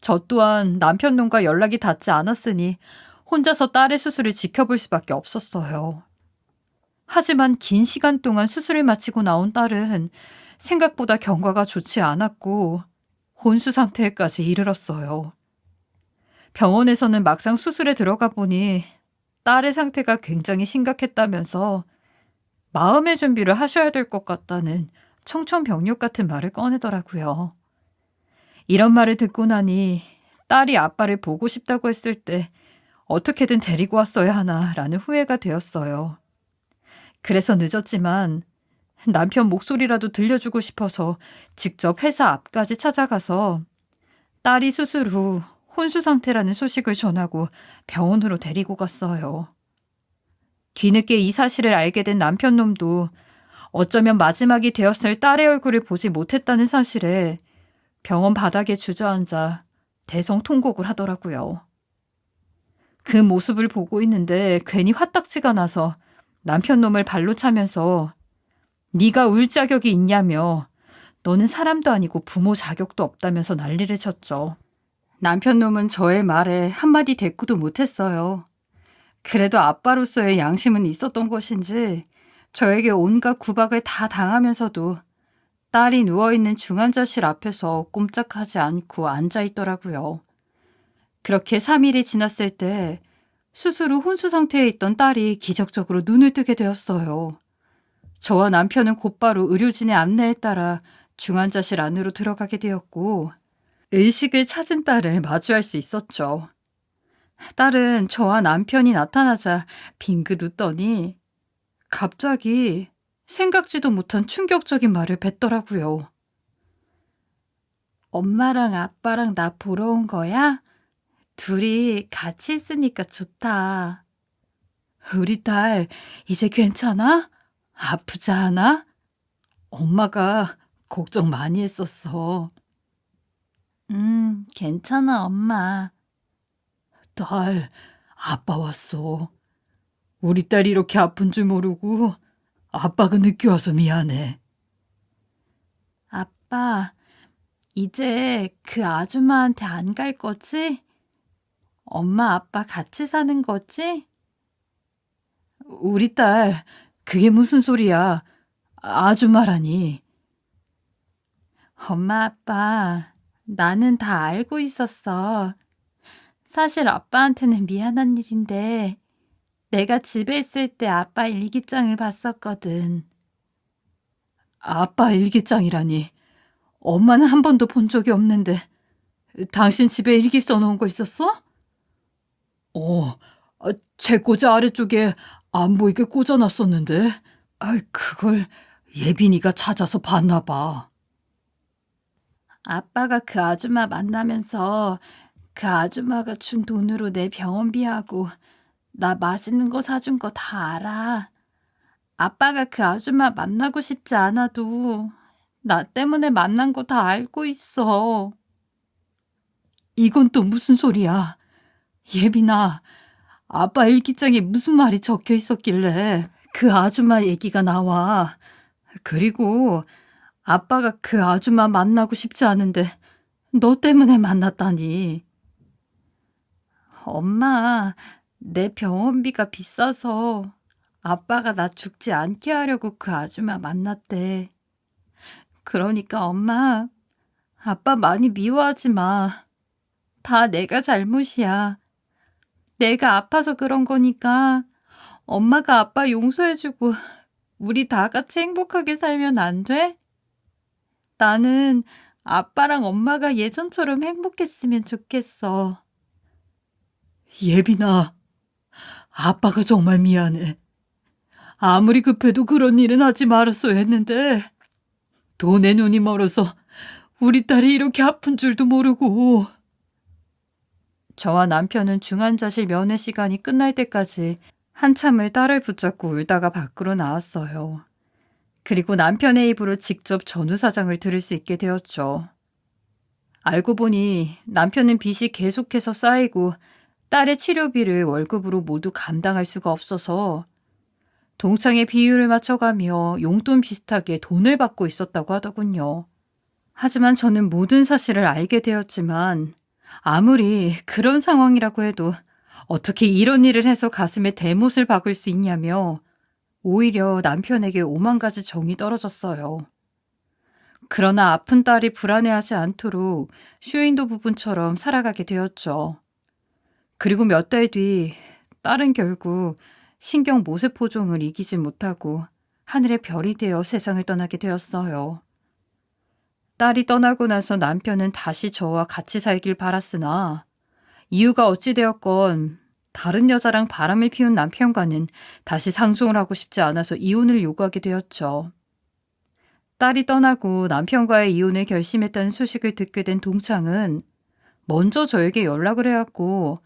저 또한 남편 놈과 연락이 닿지 않았으니 혼자서 딸의 수술을 지켜볼 수밖에 없었어요. 하지만 긴 시간 동안 수술을 마치고 나온 딸은 생각보다 경과가 좋지 않았고 혼수 상태까지 이르렀어요. 병원에서는 막상 수술에 들어가 보니 딸의 상태가 굉장히 심각했다면서 마음의 준비를 하셔야 될 것 같다는 청천벽력 같은 말을 꺼내더라고요. 이런 말을 듣고 나니 딸이 아빠를 보고 싶다고 했을 때 어떻게든 데리고 왔어야 하나라는 후회가 되었어요. 그래서 늦었지만 남편 목소리라도 들려주고 싶어서 직접 회사 앞까지 찾아가서 딸이 수술 후 혼수 상태라는 소식을 전하고 병원으로 데리고 갔어요. 뒤늦게 이 사실을 알게 된 남편 놈도 어쩌면 마지막이 되었을 딸의 얼굴을 보지 못했다는 사실에 병원 바닥에 주저앉아 대성통곡을 하더라고요. 그 모습을 보고 있는데 괜히 화딱지가 나서 남편 놈을 발로 차면서 네가 울 자격이 있냐며 너는 사람도 아니고 부모 자격도 없다면서 난리를 쳤죠. 남편 놈은 저의 말에 한마디 대꾸도 못했어요. 그래도 아빠로서의 양심은 있었던 것인지 저에게 온갖 구박을 다 당하면서도 딸이 누워있는 중환자실 앞에서 꼼짝하지 않고 앉아있더라고요. 그렇게 3일이 지났을 때 수술 후 혼수 상태에 있던 딸이 기적적으로 눈을 뜨게 되었어요. 저와 남편은 곧바로 의료진의 안내에 따라 중환자실 안으로 들어가게 되었고 의식을 찾은 딸을 마주할 수 있었죠. 딸은 저와 남편이 나타나자 빙긋 웃더니 갑자기 생각지도 못한 충격적인 말을 뱉더라고요. 엄마랑 아빠랑 나 보러 온 거야? 둘이 같이 있으니까 좋다. 우리 딸 이제 괜찮아? 아프지 않아? 엄마가 걱정 많이 했었어. 괜찮아, 엄마. 딸, 아빠 왔어. 우리 딸이 이렇게 아픈 줄 모르고 아빠가 늦게 와서 미안해. 아빠, 이제 그 아줌마한테 안 갈 거지? 엄마, 아빠 같이 사는 거지? 우리 딸, 그게 무슨 소리야? 아줌마라니. 엄마, 아빠, 나는 다 알고 있었어. 사실 아빠한테는 미안한 일인데 내가 집에 있을 때 아빠 일기장을 봤었거든. 아빠 일기장이라니. 엄마는 한 번도 본 적이 없는데 당신 집에 일기 써놓은 거 있었어? 제 꽂아 아래쪽에 안 보이게 꽂아놨었는데. 그걸 예빈이가 찾아서 봤나 봐. 아빠가 그 아줌마 만나면서 그 아줌마가 준 돈으로 내 병원비하고 나 맛있는 거 사준 거 다 알아. 아빠가 그 아줌마 만나고 싶지 않아도 나 때문에 만난 거 다 알고 있어. 이건 또 무슨 소리야? 예빈아, 아빠 일기장에 무슨 말이 적혀 있었길래 그 아줌마 얘기가 나와. 그리고 아빠가 그 아줌마 만나고 싶지 않은데 너 때문에 만났다니. 엄마, 내 병원비가 비싸서 아빠가 나 죽지 않게 하려고 그 아줌마 만났대. 그러니까 엄마, 아빠 많이 미워하지 마. 다 내가 잘못이야. 내가 아파서 그런 거니까 엄마가 아빠 용서해주고 우리 다 같이 행복하게 살면 안 돼? 나는 아빠랑 엄마가 예전처럼 행복했으면 좋겠어. 예빈아, 아빠가 정말 미안해. 아무리 급해도 그런 일은 하지 말았어야 했는데 돈에 눈이 멀어서 우리 딸이 이렇게 아픈 줄도 모르고. 저와 남편은 중환자실 면회 시간이 끝날 때까지 한참을 딸을 붙잡고 울다가 밖으로 나왔어요. 그리고 남편의 입으로 직접 전후 사정을 들을 수 있게 되었죠. 알고 보니 남편은 빚이 계속해서 쌓이고 딸의 치료비를 월급으로 모두 감당할 수가 없어서 동창의 비율을 맞춰가며 용돈 비슷하게 돈을 받고 있었다고 하더군요. 하지만 저는 모든 사실을 알게 되었지만 아무리 그런 상황이라고 해도 어떻게 이런 일을 해서 가슴에 대못을 박을 수 있냐며 오히려 남편에게 오만 가지 정이 떨어졌어요. 그러나 아픈 딸이 불안해하지 않도록 쇼윈도 부분처럼 살아가게 되었죠. 그리고 몇 달 뒤 딸은 결국 신경 모세포종을 이기지 못하고 하늘의 별이 되어 세상을 떠나게 되었어요. 딸이 떠나고 나서 남편은 다시 저와 같이 살길 바랐으나 이유가 어찌되었건 다른 여자랑 바람을 피운 남편과는 다시 상종을 하고 싶지 않아서 이혼을 요구하게 되었죠. 딸이 떠나고 남편과의 이혼을 결심했다는 소식을 듣게 된 동창은 먼저 저에게 연락을 해왔고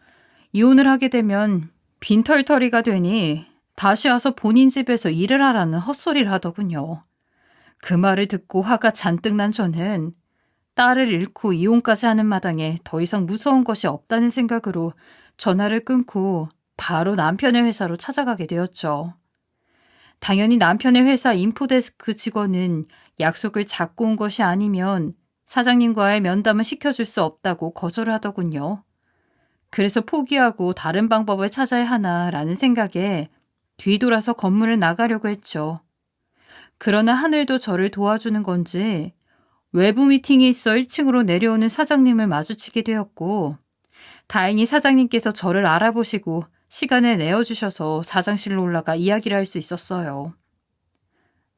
이혼을 하게 되면 빈털터리가 되니 다시 와서 본인 집에서 일을 하라는 헛소리를 하더군요. 그 말을 듣고 화가 잔뜩 난 저는 딸을 잃고 이혼까지 하는 마당에 더 이상 무서운 것이 없다는 생각으로 전화를 끊고 바로 남편의 회사로 찾아가게 되었죠. 당연히 남편의 회사 인포데스크 직원은 약속을 잡고 온 것이 아니면 사장님과의 면담을 시켜줄 수 없다고 거절을 하더군요. 그래서 포기하고 다른 방법을 찾아야 하나라는 생각에 뒤돌아서 건물을 나가려고 했죠. 그러나 하늘도 저를 도와주는 건지 외부 미팅이 있어 1층으로 내려오는 사장님을 마주치게 되었고 다행히 사장님께서 저를 알아보시고 시간을 내어주셔서 사장실로 올라가 이야기를 할 수 있었어요.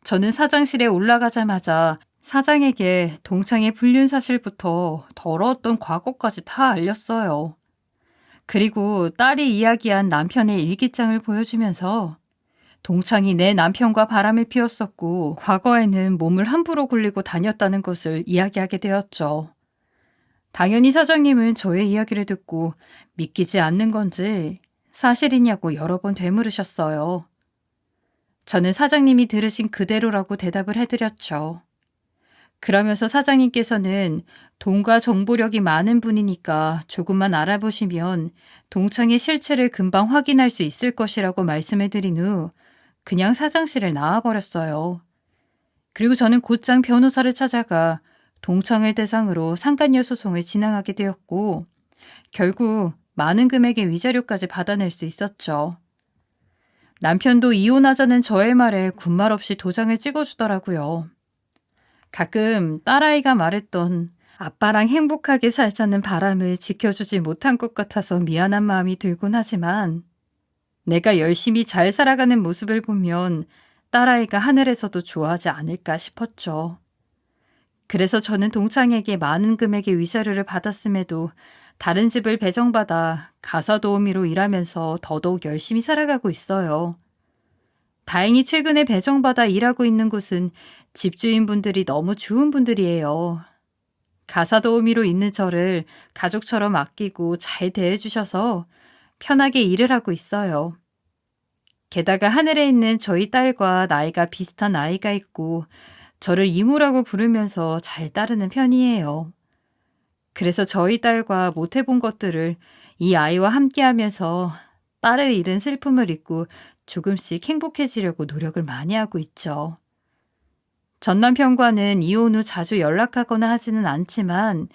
저는 사장실에 올라가자마자 사장에게 동창의 불륜 사실부터 더러웠던 과거까지 다 알렸어요. 그리고 딸이 이야기한 남편의 일기장을 보여주면서 동창이 내 남편과 바람을 피웠었고 과거에는 몸을 함부로 굴리고 다녔다는 것을 이야기하게 되었죠. 당연히 사장님은 저의 이야기를 듣고 믿기지 않는 건지 사실이냐고 여러 번 되물으셨어요. 저는 사장님이 들으신 그대로라고 대답을 해드렸죠. 그러면서 사장님께서는 돈과 정보력이 많은 분이니까 조금만 알아보시면 동창의 실체를 금방 확인할 수 있을 것이라고 말씀해 드린 후 그냥 사장실을 나와버렸어요. 그리고 저는 곧장 변호사를 찾아가 동창을 대상으로 상간녀 소송을 진행하게 되었고 결국 많은 금액의 위자료까지 받아낼 수 있었죠. 남편도 이혼하자는 저의 말에 군말 없이 도장을 찍어주더라고요. 가끔 딸아이가 말했던 아빠랑 행복하게 살자는 바람을 지켜주지 못한 것 같아서 미안한 마음이 들곤 하지만 내가 열심히 잘 살아가는 모습을 보면 딸아이가 하늘에서도 좋아하지 않을까 싶었죠. 그래서 저는 동창에게 많은 금액의 위자료를 받았음에도 다른 집을 배정받아 가사 도우미로 일하면서 더더욱 열심히 살아가고 있어요. 다행히 최근에 배정받아 일하고 있는 곳은 집주인분들이 너무 좋은 분들이에요. 가사 도우미로 있는 저를 가족처럼 아끼고 잘 대해주셔서 편하게 일을 하고 있어요. 게다가 하늘에 있는 저희 딸과 나이가 비슷한 아이가 있고 저를 이모라고 부르면서 잘 따르는 편이에요. 그래서 저희 딸과 못 해본 것들을 이 아이와 함께 하면서 딸을 잃은 슬픔을 잊고 조금씩 행복해지려고 노력을 많이 하고 있죠. 전 남편과는 이혼 후 자주 연락하거나 하지는 않지만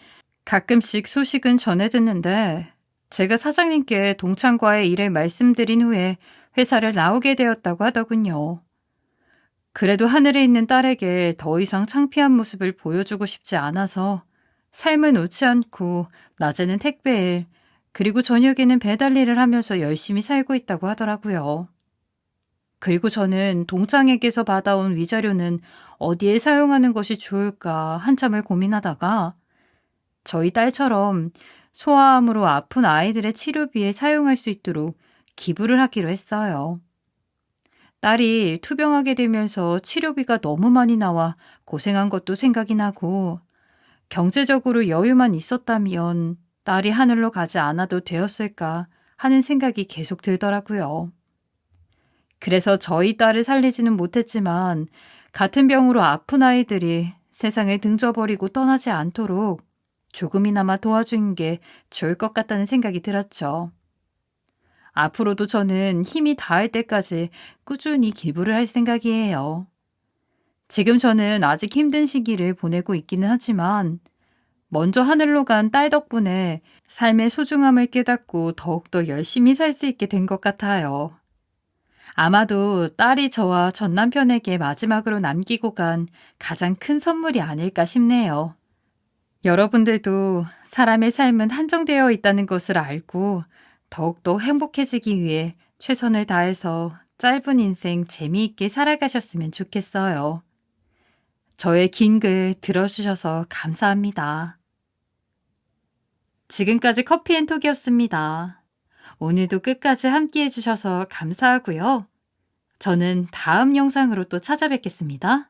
가끔씩 소식은 전해 듣는데 제가 사장님께 동창과의 일을 말씀드린 후에 회사를 나오게 되었다고 하더군요. 그래도 하늘에 있는 딸에게 더 이상 창피한 모습을 보여주고 싶지 않아서 삶을 놓지 않고 낮에는 택배일, 그리고 저녁에는 배달 일을 하면서 열심히 살고 있다고 하더라고요. 그리고 저는 동창에게서 받아온 위자료는 어디에 사용하는 것이 좋을까 한참을 고민하다가 저희 딸처럼 소아암으로 아픈 아이들의 치료비에 사용할 수 있도록 기부를 하기로 했어요. 딸이 투병하게 되면서 치료비가 너무 많이 나와 고생한 것도 생각이 나고 경제적으로 여유만 있었다면 딸이 하늘로 가지 않아도 되었을까 하는 생각이 계속 들더라고요. 그래서 저희 딸을 살리지는 못했지만 같은 병으로 아픈 아이들이 세상을 등져버리고 떠나지 않도록 조금이나마 도와주는 게 좋을 것 같다는 생각이 들었죠. 앞으로도 저는 힘이 닿을 때까지 꾸준히 기부를 할 생각이에요. 지금 저는 아직 힘든 시기를 보내고 있기는 하지만 먼저 하늘로 간 딸 덕분에 삶의 소중함을 깨닫고 더욱더 열심히 살 수 있게 된 것 같아요. 아마도 딸이 저와 전 남편에게 마지막으로 남기고 간 가장 큰 선물이 아닐까 싶네요. 여러분들도 사람의 삶은 한정되어 있다는 것을 알고 더욱더 행복해지기 위해 최선을 다해서 짧은 인생 재미있게 살아가셨으면 좋겠어요. 저의 긴 글 들어주셔서 감사합니다. 지금까지 커피앤톡이었습니다. 오늘도 끝까지 함께 해주셔서 감사하고요. 저는 다음 영상으로 또 찾아뵙겠습니다.